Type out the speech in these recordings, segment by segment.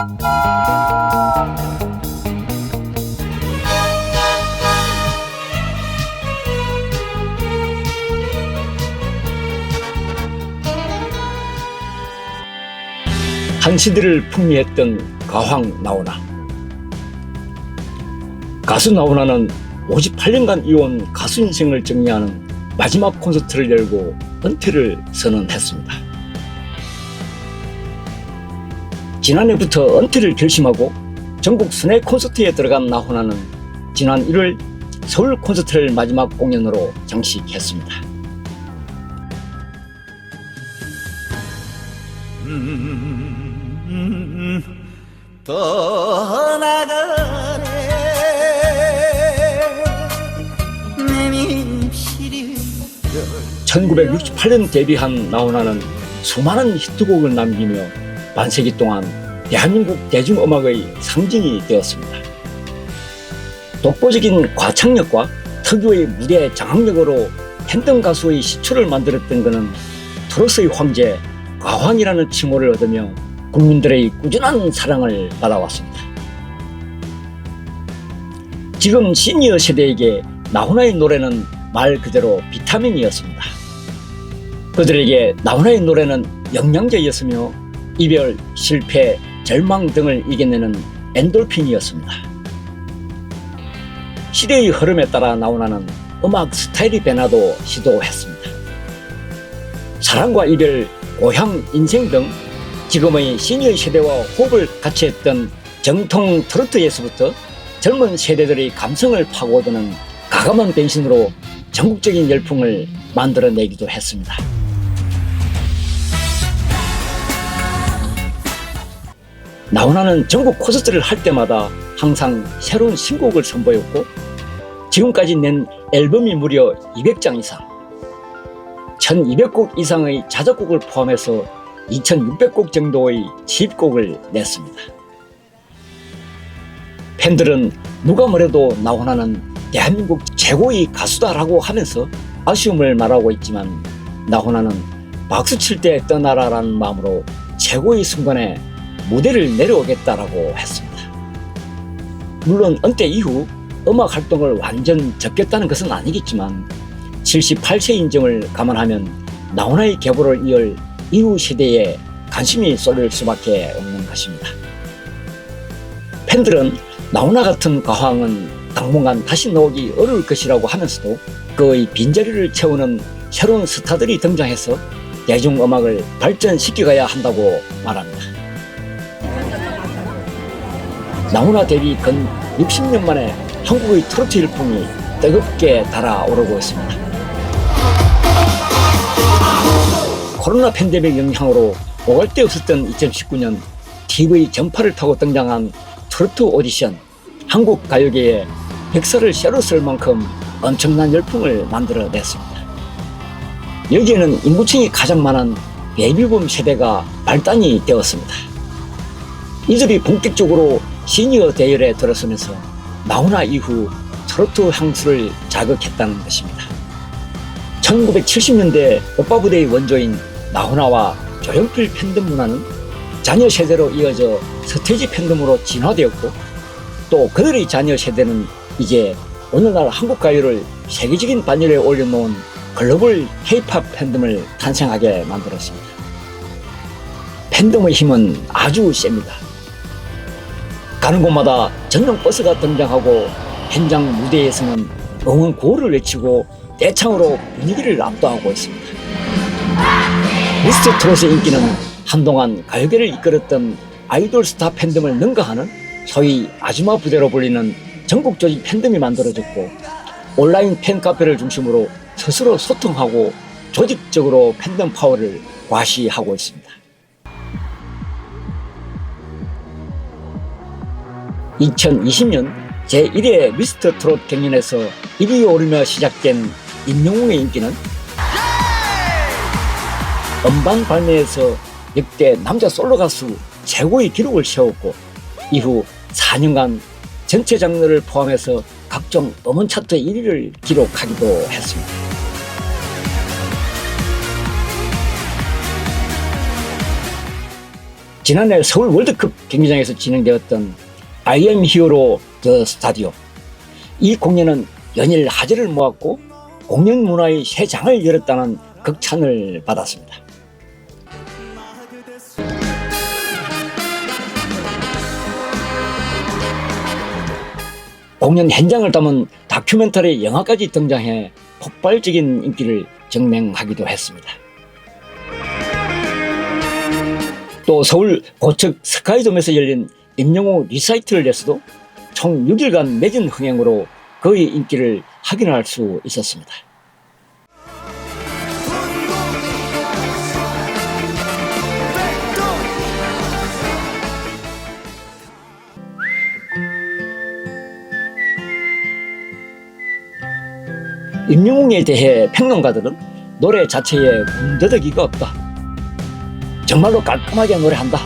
한 시대를 풍미했던 가왕 나훈아. 가수 나훈아는 58년간 이어온 가수 인생을 정리하는 마지막 콘서트를 열고 은퇴를 선언했습니다. 지난해부터 은퇴를 결심하고 전국 순회 콘서트에 들어간 나훈아는 지난 1월 서울 콘서트를 마지막 공연으로 장식했습니다. 떠나가네 내 밉시리 1968년 데뷔한 나훈아는 수많은 히트곡을 남기며 반세기 동안 대한민국 대중음악의 상징이 되었습니다. 독보적인 과창력과 특유의 무대 장악력으로 팬덤 가수의 시초를 만들었던 그는 트로트의 황제 가왕이라는 칭호를 얻으며 국민들의 꾸준한 사랑을 받아왔습니다. 지금 시니어 세대에게 나훈아의 노래는 말 그대로 비타민이었습니다. 그들에게 나훈아의 노래는 영양제였으며 이별, 실패, 절망 등을 이겨내는 엔돌핀이었습니다. 시대의 흐름에 따라 나훈아는 음악 스타일이 변화도 시도했습니다. 사랑과 이별, 고향, 인생 등 지금의 시니어 세대와 호흡을 같이 했던 정통 트로트에서부터 젊은 세대들의 감성을 파고드는 가감한 변신으로 전국적인 열풍을 만들어내기도 했습니다. 나훈아는 전국 콘서트를 할 때마다 항상 새로운 신곡을 선보였고 지금까지 낸 앨범이 무려 200장 이상, 1200곡 이상의 자작곡을 포함해서 2600곡 정도의 시입곡을 냈습니다. 팬들은 누가 뭐래도 나훈아는 대한민국 최고의 가수다라고 하면서 아쉬움을 말하고 있지만 나훈아는 박수 칠 때 떠나라라는 마음으로 최고의 순간에 무대를 내려오겠다라고 했습니다. 물론 은퇴 이후 음악 활동을 완전 접겠다는 것은 아니겠지만 78세인 점을 감안하면 나훈아의 계보를 이을 이후 세대에 관심이 쏠릴 수밖에 없는 것입니다. 팬들은 나훈아 같은 가왕은 당분간 다시 나오기 어려울 것이라고 하면서도 그의 빈자리를 채우는 새로운 스타들이 등장해서 대중음악을 발전시켜가야 한다고 말합니다. 나훈아 데뷔 근 60년 만에 한국의 트로트 일풍이 뜨겁게 달아오르고 있습니다. 코로나 팬데믹 영향으로 오갈 데 없었던 2019년 TV 전파를 타고 등장한 트로트 오디션, 한국 가요계에 벽사를 새로 쓸 만큼 엄청난 열풍을 만들어냈습니다. 여기에는 인구층이 가장 많은 베이비붐 세대가 발단이 되었습니다. 이들이 본격적으로 시니어 대열에 들어서면서 나훈아 이후 트로트 향수를 자극했다는 것입니다. 1970년대 오빠 부대의 원조인 나훈아와 조용필 팬덤 문화는 자녀 세대로 이어져 서태지 팬덤으로 진화되었고 또 그들의 자녀 세대는 이제 오늘날 한국 가요를 세계적인 반열에 올려놓은 글로벌 K-팝 팬덤을 탄생하게 만들었습니다. 팬덤의 힘은 아주 셉니다. 가는 곳마다 전용 버스가 등장하고 현장 무대에서는 응원 구호를 외치고 떼창으로 분위기를 압도하고 있습니다. 미스터 트롯의 인기는 한동안 가요계를 이끌었던 아이돌 스타 팬덤을 능가하는 소위 아줌마 부대로 불리는 전국적인 팬덤이 만들어졌고 온라인 팬카페를 중심으로 스스로 소통하고 조직적으로 팬덤 파워를 과시하고 있습니다. 2020년 제1회 미스터 트롯 경연에서 1위에 오르며 시작된 임영웅의 인기는 음반 발매에서 역대 남자 솔로 가수 최고의 기록을 세웠고 이후 4년간 전체 장르를 포함해서 각종 음원 차트 1위를 기록하기도 했습니다. 지난해 서울 월드컵 경기장에서 진행되었던 I am hero the 스타디움. 이 공연은 연일 화제를 모았고 공연 문화의 새 장을 열었다는 극찬을 받았습니다. 공연 현장을 담은 다큐멘터리 영화까지 등장해 폭발적인 인기를 증명하기도 했습니다. 또 서울 고척 스카이돔에서 열린 임영웅 리사이틀에서도 총 6일간 매진 흥행으로 그의 인기를 확인할 수 있었습니다. 임영웅에 대해 평론가들은 노래 자체에 군더더기가 없다. 정말로 깔끔하게 노래한다.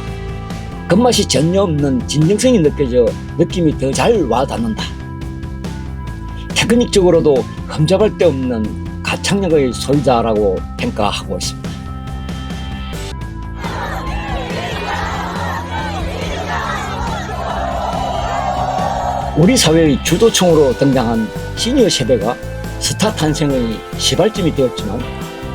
끝맛이 전혀 없는 진정성이 느껴져 느낌이 더 잘 와닿는다. 테크닉적으로도 흠잡을 데 없는 가창력의 소유자라고 평가하고 있습니다. 우리 사회의 주도층으로 등장한 시니어 세대가 스타 탄생의 시발점이 되었지만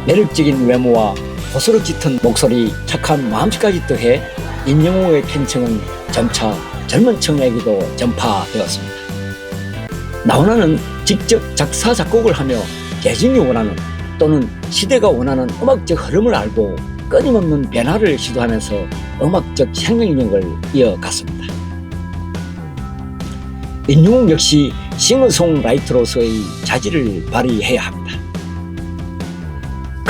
매력적인 외모와 고스로 짙은 목소리, 착한 마음씨까지 더해 임영웅의 팬층은 점차 젊은 층에게도 전파되었습니다. 나훈아는 직접 작사 작곡을 하며 대중이 원하는 또는 시대가 원하는 음악적 흐름을 알고 끊임없는 변화를 시도하면서 음악적 생명력을 이어갔습니다. 임영웅 역시 싱어송라이터로서의 자질을 발휘해야 합니다.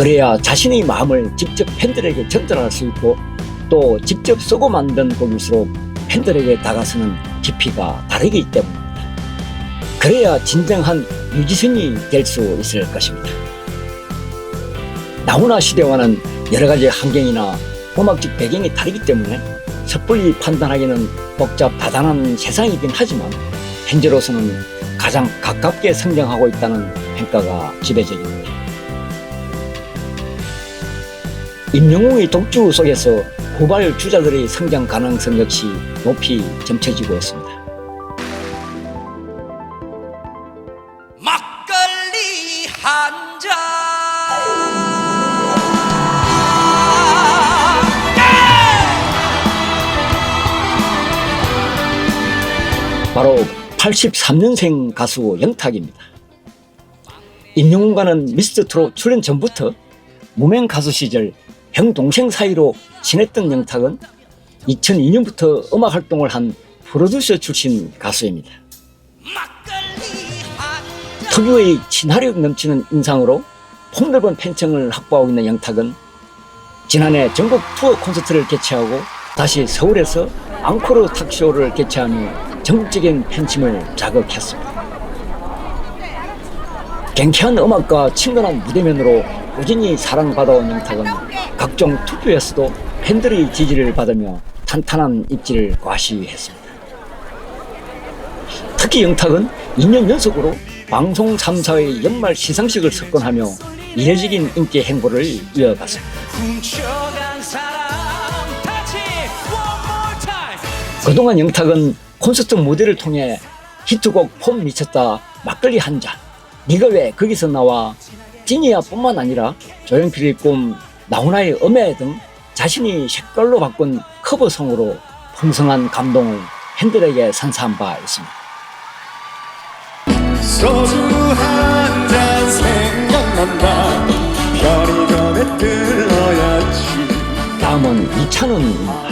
그래야 자신의 마음을 직접 팬들에게 전달할 수 있고 또 직접 쓰고 만든 곡일수록 팬들에게 다가서는 깊이가 다르기 때문입니다. 그래야 진정한 뮤지션이 될 수 있을 것입니다. 나훈아 시대와는 여러 가지 환경이나 음악적 배경이 다르기 때문에 섣불리 판단하기는 복잡 다단한 세상이긴 하지만 현재로서는 가장 가깝게 성장하고 있다는 평가가 지배적입니다. 임영웅의 독주 속에서 후발 주자들의 성장 가능성 역시 높이 점쳐지고 있습니다. 막걸리 한 잔. 바로 83년생 가수 영탁입니다. 임영웅과는 미스터트롯 출연 전부터 무명 가수 시절 형 동생 사이로 친했던 영탁은 2002년부터 음악 활동을 한 프로듀서 출신 가수입니다. 특유의 친화력 넘치는 인상으로 폭넓은 팬층을 확보하고 있는 영탁은 지난해 전국 투어 콘서트를 개최하고 다시 서울에서 앙코르 탁쇼를 개최하며 전국적인 팬심을 자극했습니다. 경쾌한 음악과 친근한 무대면으로 꾸준히 사랑받아온 영탁은 각종 투표에서도 팬들의 지지를 받으며 탄탄한 입지를 과시했습니다. 특히 영탁은 2년 연속으로 방송 3사의 연말 시상식을 석권하며 이례적인 인기 행보를 이어갔습니다. 그동안 영탁은 콘서트 무대를 통해 히트곡 폼 미쳤다, 막걸리 한 잔, 네가 왜 거기서 나와, 지니야 뿐만 아니라 조용필의 꿈, 나훈아의 음해 등 자신이 색깔로 바꾼 커버송으로 풍성한 감동을 팬들에게 선사한 바 있습니다. 소주 한 잔 생각난다 별이 밤에 들러야지. 다음은 이찬원입니다.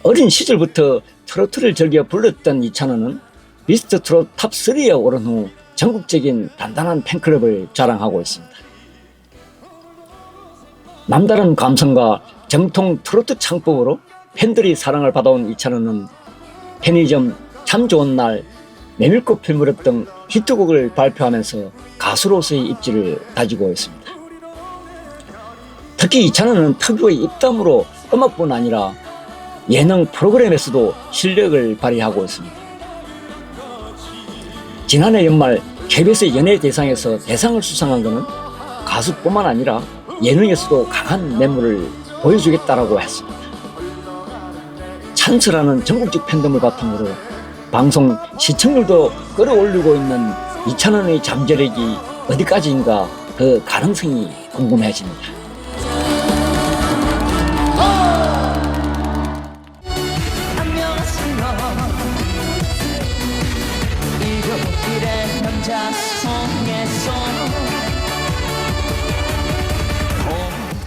어린 시절부터 트로트를 즐겨 불렀던 이찬원은 미스터트롯 탑3에 오른 후 전국적인 단단한 팬클럽을 자랑하고 있습니다. 남다른 감성과 정통 트로트 창법으로 팬들이 사랑을 받아온 이찬원은 편의점, 참 좋은 날, 메밀꽃 필무렵 등 히트곡을 발표하면서 가수로서의 입지를 다지고 있습니다. 특히 이찬원은 특유의 입담으로 음악뿐 아니라 예능 프로그램에서도 실력을 발휘하고 있습니다. 지난해 연말 KBS 연예대상에서 대상을 수상한 것은 가수뿐만 아니라 예능에서도 강한 매물을 보여주겠다라고 했습니다. 찬스라는 전국적 팬덤을 바탕으로 방송 시청률도 끌어올리고 있는 이찬원의 잠재력이 어디까지인가 그 가능성이 궁금해집니다.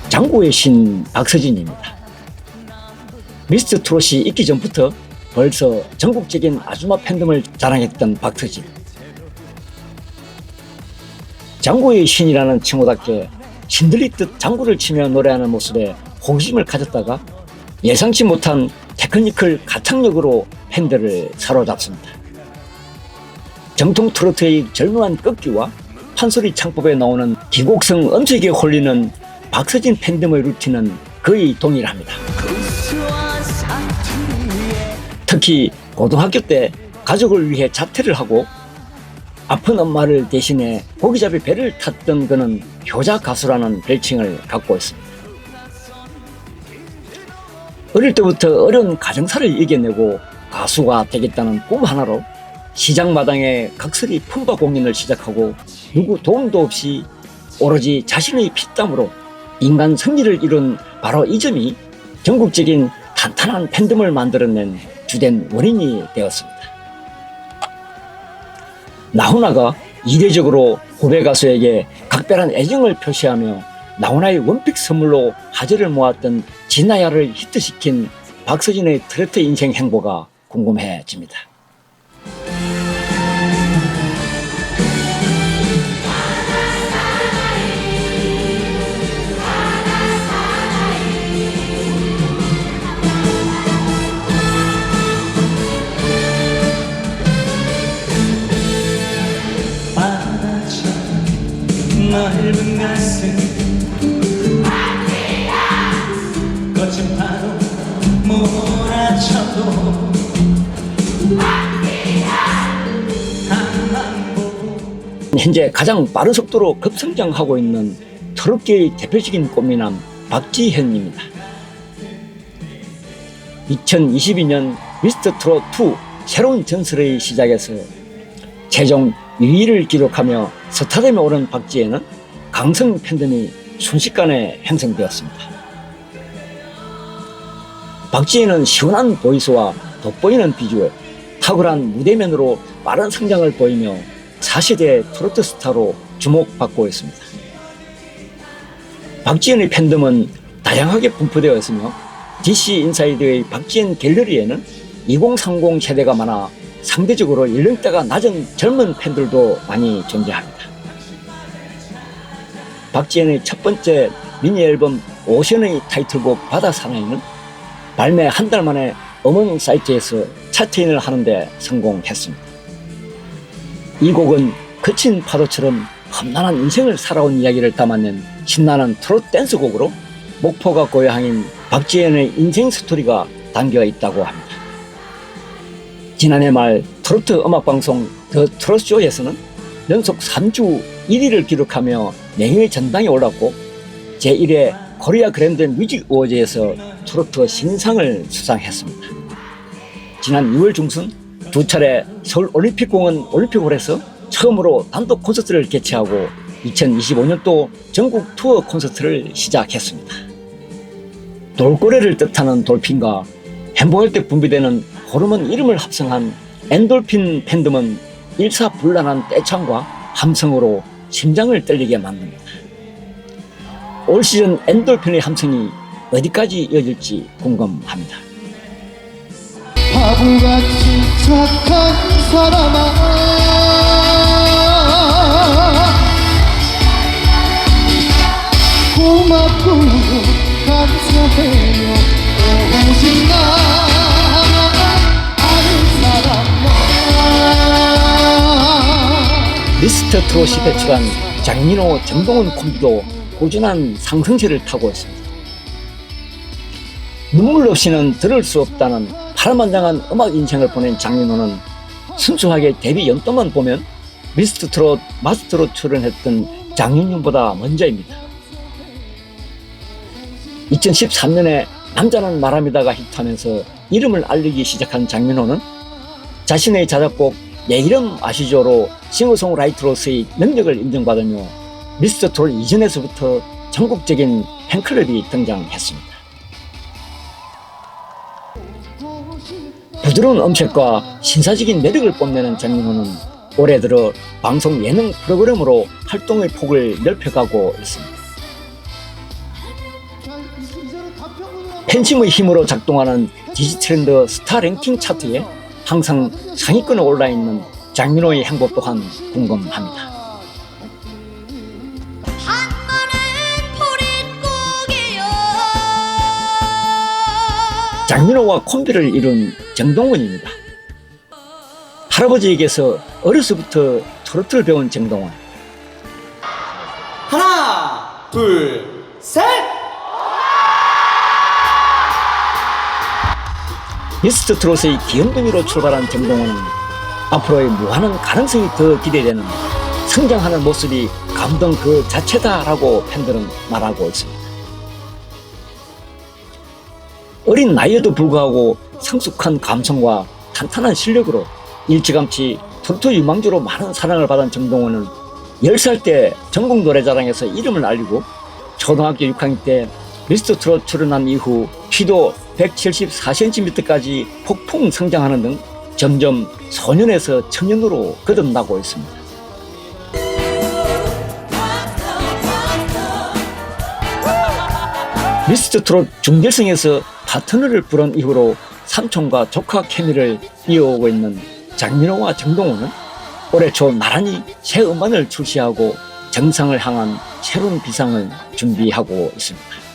장고의 신 박서진입니다. 미스터 트롯이 있기 전부터 벌써 전국적인 아줌마 팬덤을 자랑했던 박서진. 장고의 신이라는 칭호답게 신들리듯 장구를 치며 노래하는 모습에 호기심을 가졌다가 예상치 못한 테크니컬 가창력으로 팬들을 사로잡습니다. 정통 트로트의 절묘한 꺾기와 판소리 창법에 나오는 기곡성 음색에 홀리는 박서진 팬덤의 루틴은 거의 동일합니다. 특히 고등학교 때 가족을 위해 자퇴를 하고 아픈 엄마를 대신해 고기잡이 배를 탔던 그는 효자 가수라는 별칭을 갖고 있습니다. 어릴 때부터 어려운 가정사를 이겨내고 가수가 되겠다는 꿈 하나로 시장마당에 각설이 품바 공연을 시작하고 누구 도움도 없이 오로지 자신의 피땀으로 인간 승리를 이룬 바로 이 점이 전국적인 탄탄한 팬덤을 만들어낸 주된 원인이 되었습니다. 나훈아가 이례적으로 후배 가수에게 각별한 애정을 표시하며 나훈아의 원픽 선물로 화제를 모았던 진아야를 히트시킨 박서진의 트로트 인생 행보가 궁금해집니다. 넓은 가슴 거친 파도 몰아쳐도 현재 가장 빠른 속도로 급성장하고 있는 트롯계의 대표적인 꽃미남 박지현입니다. 2022년 미스터 트롯 2 새로운 전설의 시작에서 최종 2위를 기록하며 스타덤에 오른 박지현은 강성 팬덤이 순식간에 형성되었습니다. 박지현은 시원한 보이스와 돋보이는 비주얼, 탁월한 무대면으로 빠른 성장을 보이며 4세대 트로트 스타로 주목받고 있습니다. 박지현의 팬덤은 다양하게 분포되어 있으며 DC 인사이드의 박지현 갤러리에는 2030 세대가 많아 상대적으로 연령대가 낮은 젊은 팬들도 많이 존재합니다. 박지현의 첫 번째 미니 앨범 오션의 타이틀곡 바다사나이는 발매 한 달 만에 음원 사이트에서 차트인을 하는데 성공했습니다. 이 곡은 거친 파도처럼 험난한 인생을 살아온 이야기를 담아낸 신나는 트롯 댄스곡으로 목포가 고향인 박지현의 인생 스토리가 담겨 있다고 합니다. 지난해 말 트로트 음악방송 더 트롯쇼에서는 연속 3주 1위를 기록하며 명예 전당에 올랐고 제1회 코리아 그랜드 뮤직 어워즈에서 트로트 신상을 수상했습니다. 지난 6월 중순 두 차례 서울 올림픽공원 올림픽홀에서 처음으로 단독 콘서트를 개최하고 2025년도 전국 투어 콘서트를 시작했습니다. 돌고래를 뜻하는 돌핀과 행복할 때 분비되는 호르몬 이름을 합성한 엔돌핀 팬덤은 일사불란한 떼창과 함성으로 심장을 떨리게 만듭니다. 올 시즌 엔돌핀의 함성이 어디까지 이어질지 궁금합니다. 바보같이 착한 사람아 고맙고 감사해요 오직 나 아는 사람만. 미스터 트롯이 배출한 장민호, 정동원 콤비도 꾸준한 상승세를 타고 있습니다. 눈물 없이는 들을 수 없다는 파란만장한 음악 인생을 보낸 장민호는 순수하게 데뷔 연도만 보면 미스터 트롯, 마스터로 출연했던 장윤영보다 먼저입니다. 2013년에 남자는 말합니다가 히트하면서 이름을 알리기 시작한 장민호는 자신의 자작곡 내 이름 아시죠로 싱어송라이터로서의 능력을 인정받으며 미스터 트롯 이전에서부터 전국적인 팬클럽이 등장했습니다. 부드러운 음색과 신사적인 매력을 뽐내는 장민호는 올해 들어 방송 예능 프로그램으로 활동의 폭을 넓혀가고 있습니다. 팬심의 힘으로 작동하는 디지트렌드 스타 랭킹 차트에 항상 상위권에 올라있는 장민호의 행보 또한 궁금합니다. 장민호와 콤비를 이룬 정동원입니다. 할아버지에게서 어려서부터 트로트를 배운 정동원. 하나, 둘, 셋! 미스터 트롯의 귀염둥이로 출발한 정동원은 앞으로의 무한한 가능성이 더 기대되는 성장하는 모습이 감동 그 자체다라고 팬들은 말하고 있습니다. 어린 나이에도 불구하고 성숙한 감성과 탄탄한 실력으로 일찌감치 트로트 유망주로 많은 사랑을 받은 정동원은 10살 때 전국 노래자랑에서 이름을 알리고 초등학교 6학년 때 미스터 트롯 출연한 이후 키도 174cm까지 폭풍 성장하는 등 점점 소년에서 청년으로 거듭나고 있습니다. 미스터 트롯 준결승에서 파트너를 부른 이후로 삼촌과 조카 케미를 이어오고 있는 장민호와 정동원은 올해 초 나란히 새 음반을 출시하고 정상을 향한 새로운 비상을 준비하고 있습니다.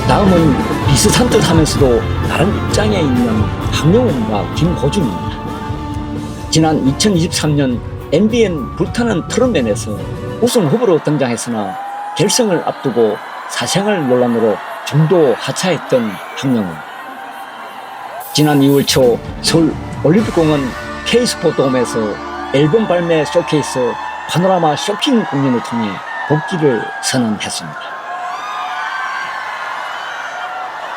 다음은 비슷한 듯 하면서도 다른 입장에 있는 황영웅과 김호중입니다. 지난 2023년 MBN 불타는 트롯맨에서 우승 후보로 등장했으나 결승을 앞두고 사생활 논란으로 중도 하차했던 황영웅. 지난 2월 초 서울 올림픽공원 K스포츠홈에서 앨범 발매 쇼케이스 파노라마 쇼킹 공연을 통해 복귀를 선언했습니다.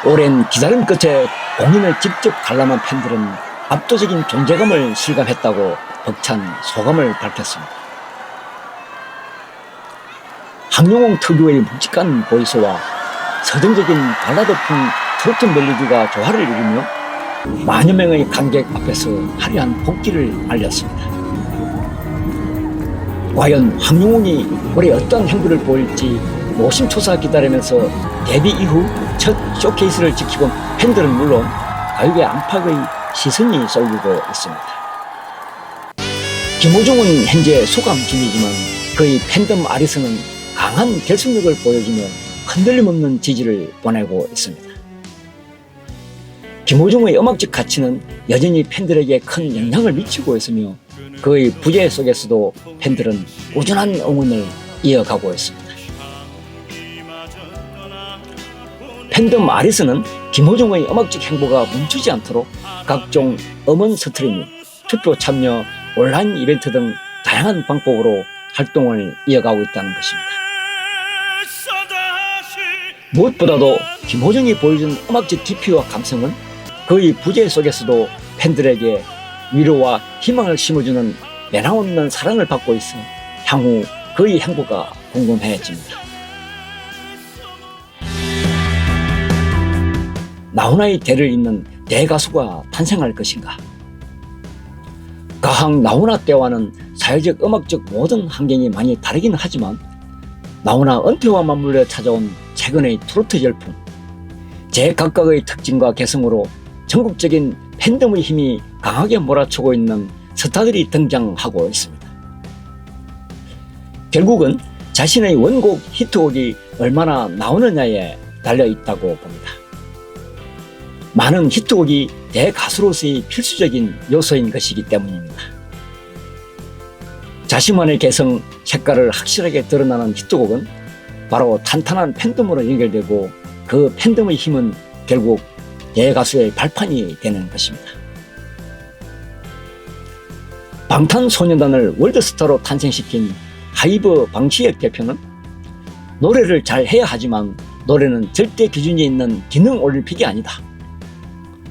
오랜 기다림 끝에 공연을 직접 관람한 팬들은 압도적인 존재감을 실감했다고 벅찬 소감을 밝혔습니다. 황영웅 특유의 묵직한 보이스와 서정적인 발라드풍 트로트 멜로디가 조화를 이루며 만여 명의 관객 앞에서 화려한 복귀를 알렸습니다. 과연 황영웅이 올해 어떠한 행보를 보일지 노심초사 기다리면서 데뷔 이후 첫 쇼케이스를 지키고 팬들은 물론 가요계 안팎의 시선이 쏠리고 있습니다. 김호중은 현재 소감 중이지만 그의 팬덤 아리스는 강한 결속력을 보여주며 흔들림 없는 지지를 보내고 있습니다. 김호중의 음악적 가치는 여전히 팬들에게 큰 영향을 미치고 있으며 그의 부재 속에서도 팬들은 꾸준한 응원을 이어가고 있습니다. 팬덤 아리스는 김호중의 음악적 행보가 멈추지 않도록 각종 음원 스트리밍, 투표 참여, 온라인 이벤트 등 다양한 방법으로 활동을 이어가고 있다는 것입니다. 무엇보다도 김호중이 보여준 음악적 깊이와 감성은 그의 부재 속에서도 팬들에게 위로와 희망을 심어주는 매너없는 사랑을 받고 있어 향후 그의 행보가 궁금해집니다. 나훈아의 대를 잇는 대가수가 탄생할 것인가? 가왕 나훈아 때와는 사회적 음악적 모든 환경이 많이 다르긴 하지만 나훈아 은퇴와 맞물려 찾아온 최근의 트로트 열풍, 제각각의 특징과 개성으로 전국적인 팬덤의 힘이 강하게 몰아치고 있는 스타들이 등장하고 있습니다. 결국은 자신의 원곡 히트곡이 얼마나 나오느냐에 달려있다고 봅니다. 많은 히트곡이 대가수로서의 필수적인 요소인 것이기 때문입니다. 자신만의 개성, 색깔을 확실하게 드러나는 히트곡은 바로 탄탄한 팬덤으로 연결되고 그 팬덤의 힘은 결국 대가수의 발판이 되는 것입니다. 방탄소년단을 월드스타로 탄생시킨 하이브 방시혁 대표는 노래를 잘 해야 하지만 노래는 절대 기준이 있는 기능 올림픽이 아니다.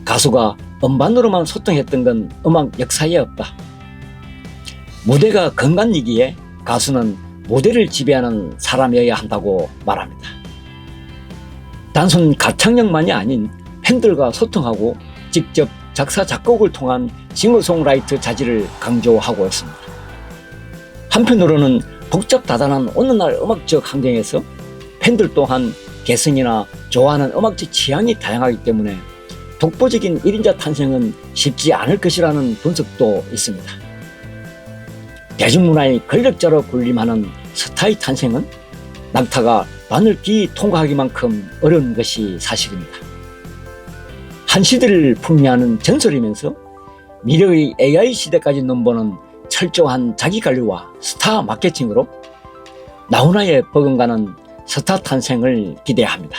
가수가 음반으로만 소통했던 건 음악 역사에 없다. 무대가 건강이기에 가수는 무대를 지배하는 사람이어야 한다고 말합니다. 단순 가창력만이 아닌 팬들과 소통하고 직접 작사 작곡을 통한 싱어송라이트 자질을 강조하고 있습니다. 한편으로는 복잡다단한 오늘날 음악적 환경에서 팬들 또한 개성이나 좋아하는 음악적 취향이 다양하기 때문에 독보적인 1인자 탄생은 쉽지 않을 것이라는 분석도 있습니다. 대중문화의 권력자로 군림하는 스타의 탄생은 낙타가 바늘귀 통과하기만큼 어려운 것이 사실입니다. 한 시대를 풍미하는 전설이면서 미래의 AI 시대까지 넘보는 철저한 자기관리와 스타 마케팅으로 나훈아의 버금가는 스타 탄생을 기대합니다.